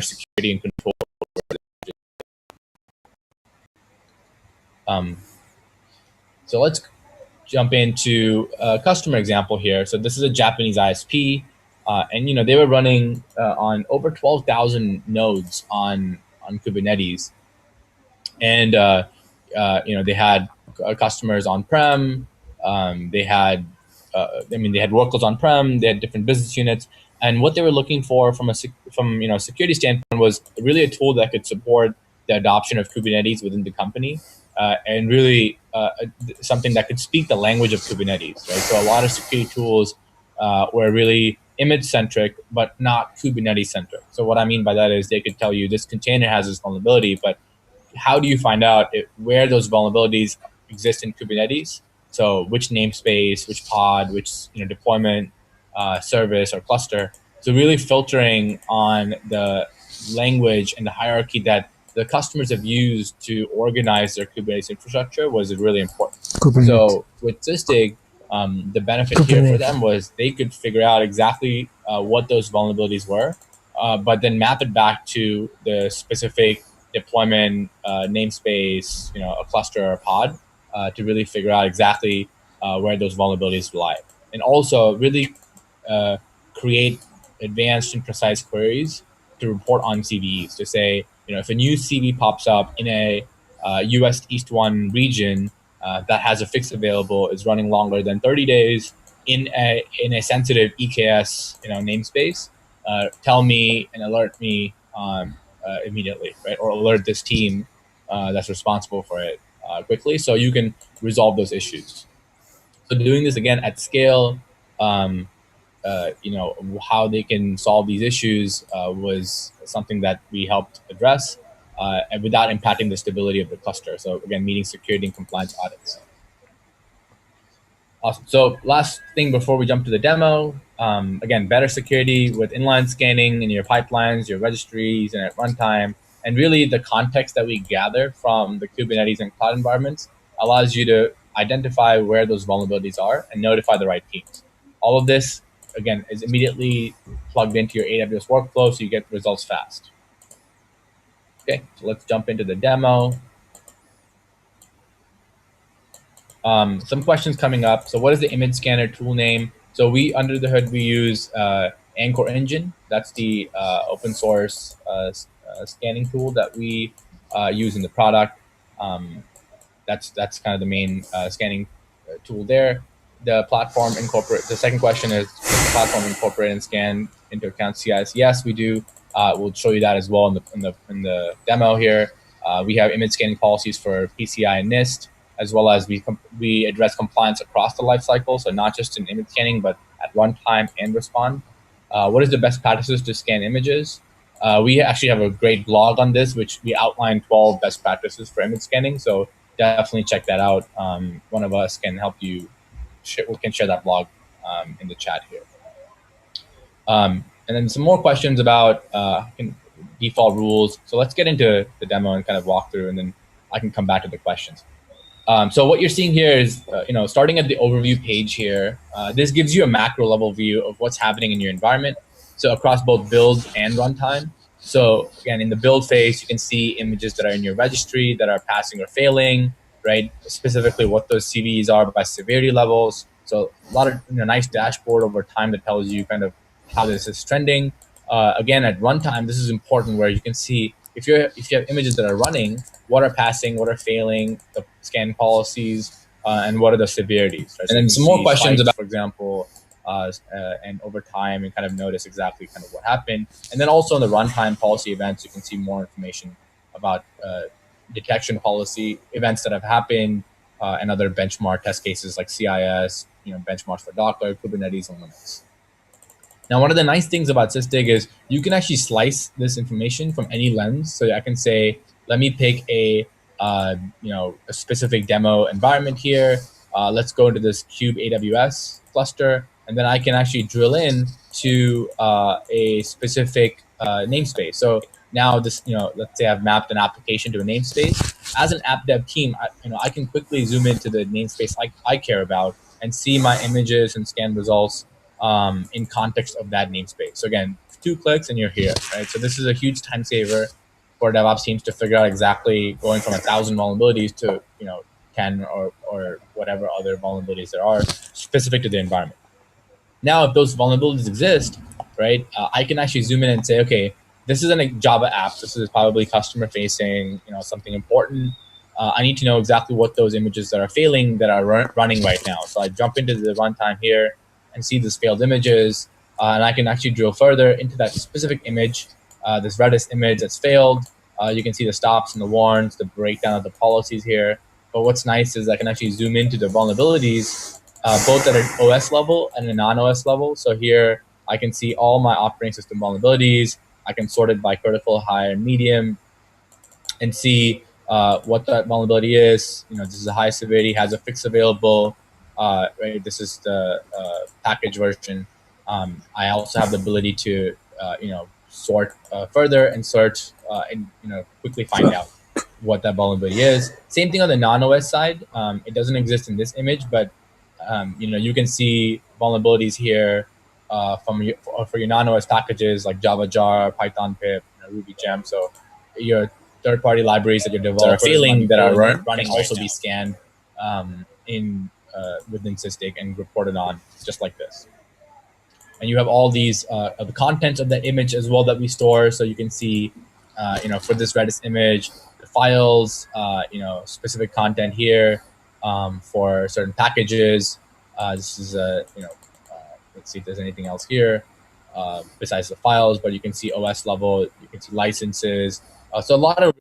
security and control. So let's jump into a customer example here. So this is a Japanese ISP, and they were running on over 12,000 nodes on Kubernetes, and they had customers on-prem. They had workloads on-prem. They had different business units, and what they were looking for from security standpoint was really a tool that could support the adoption of Kubernetes within the company, and really something that could speak the language of Kubernetes, right? So a lot of security tools were really image-centric, but not Kubernetes-centric. So what I mean by that is they could tell you this container has this vulnerability, but how do you find out where those vulnerabilities exist in Kubernetes? So which namespace, which pod, which deployment, service or cluster. So really filtering on the language and the hierarchy that the customers have used to organize their Kubernetes infrastructure was really important. Kubernetes. So with Zystig, the benefit here for them was they could figure out exactly what those vulnerabilities were, but then map it back to the specific deployment namespace, a cluster or a pod, to really figure out exactly where those vulnerabilities lie. And also really create advanced and precise queries to report on CVEs, to say, if a new CV pops up in a US East 1 region that has a fix available, is running longer than 30 days in a sensitive EKS namespace, tell me and alert me immediately, right? Or alert this team that's responsible for it quickly, so you can resolve those issues. So doing this again at scale, how they can solve these issues was something that we helped address, and without impacting the stability of the cluster. So again, meeting security and compliance audits. Awesome. So last thing before we jump to the demo, again, better security with inline scanning in your pipelines, your registries, and at runtime. And really the context that we gather from the Kubernetes and cloud environments allows you to identify where those vulnerabilities are and notify the right teams. All of this, again, is immediately plugged into your AWS workflow, so you get results fast. Okay, so let's jump into the demo. Some questions coming up. So what is the image scanner tool name? So under the hood, we use Anchor Engine. That's the open source scanning tool that we use in the product. That's kind of the main scanning tool there. The platform incorporate. The second question is, does the platform incorporate and scan into account CIs? Yes, we do. We'll show you that as well in the demo here. We have image scanning policies for PCI and NIST, as well as we address compliance across the lifecycle, so not just in image scanning, but at runtime and respond. What is the best practices to scan images? We actually have a great blog on this, which we outline 12 best practices for image scanning. So definitely check that out. One of us can help you. We can share that blog in the chat here. And then some more questions about default rules. So let's get into the demo and kind of walk through, and then I can come back to the questions. So what you're seeing here is, starting at the overview page here, this gives you a macro level view of what's happening in your environment. So across both build and runtime. So again, in the build phase, you can see images that are in your registry that are passing or failing, right? Specifically what those CVEs are by severity levels. So a lot of nice dashboard over time that tells you kind of how this is trending. Again, at runtime, this is important, where you can see if you have images that are running, what are passing, what are failing, the scan policies, and what are the severities. Right? And then some more questions about, for example, and over time, and kind of notice exactly kind of what happened. And then also in the runtime policy events, you can see more information about detection policy events that have happened, and other benchmark test cases like CIS, benchmarks for Docker, Kubernetes, and Linux. Now, one of the nice things about Zystig is you can actually slice this information from any lens. So I can say, let me pick a specific demo environment here. Let's go into this Cube AWS cluster, and then I can actually drill in to a specific namespace. So now this, let's say I've mapped an application to a namespace. As an app dev team, I can quickly zoom into the namespace I care about and see my images and scan results in context of that namespace. So again, 2 clicks and you're here, right? So this is a huge time saver for DevOps teams to figure out exactly going from 1,000 vulnerabilities to 10 or whatever other vulnerabilities there are specific to the environment. Now, if those vulnerabilities exist, right, I can actually zoom in and say, okay, this isn't a Java app. This is probably customer facing, something important. I need to know exactly what those images that are failing that are running right now. So I jump into the runtime here and see these failed images, and I can actually drill further into that specific image, this Redis image that's failed. You can see the stops and the warns, the breakdown of the policies here. But what's nice is I can actually zoom into the vulnerabilities, both at an OS level and a non-OS level. So here I can see all my operating system vulnerabilities. I can sort it by critical, high, and medium, and see what that vulnerability is. This is a high severity, has a fix available. Right, this is the package version. I also have the ability to sort further and search and quickly find out what that vulnerability is. Same thing on the non-OS side. It doesn't exist in this image, but you can see vulnerabilities here for your non-OS packages like Java Jar, Python pip, Ruby gem. So your third-party libraries that your developers are failing that are running can also be scanned within Sysdig and reported on just like this. And you have all these the contents of the image as well that we store. So you can see, for this Redis image, the files, specific content here for certain packages. This is let's see if there's anything else here besides the files, but you can see OS level, you can see licenses. So a lot of